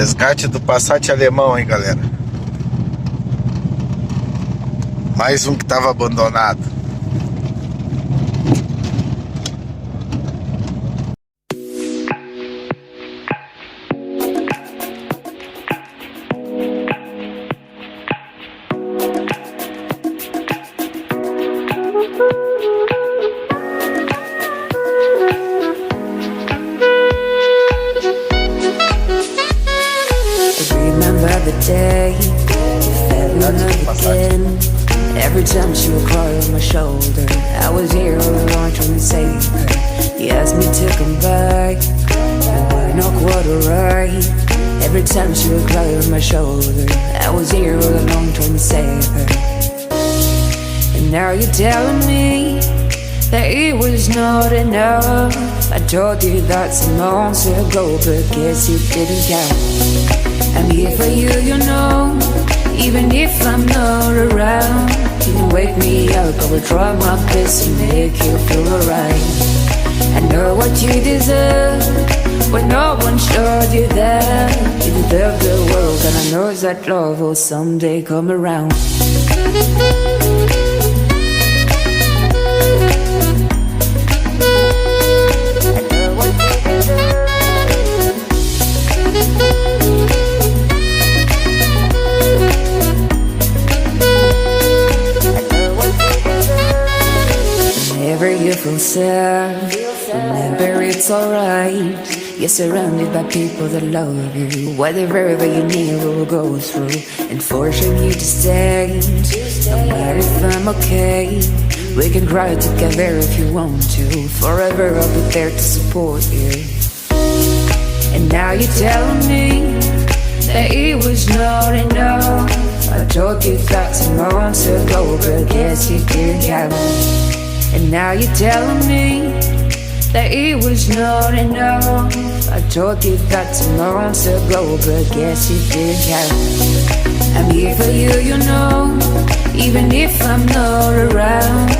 Resgate do Passat alemão, hein, galera? Mais um que tava abandonado. Every time she would cry on my shoulder, I was here all along trying to save her. He asked me to come back, and why not quite right? Every time she would cry on my shoulder, I was here all along trying to save her. And now you're telling me that it was not enough. I told you that some months ago, but guess it didn't count. I'm here for you, you know. Even if I'm not around, you can wake me up. I will try my best to make you feel alright. I know what you deserve, when no one showed you that. You deserve the world, and I know that love will someday come around. Whenever you feel sad, remember it's alright. You're surrounded by people that love you. Whatever you need will go through, and forcing you to stay. No matter if I'm okay, we can cry together if you want to. Forever I'll be there to support you. And now you're telling me that it was not enough. I told you that some months ago, but guess you didn't count. And now you're telling me that it was not enough. I told you that some months ago, but guess you didn't count. I'm here for you, you know, even if I'm not around.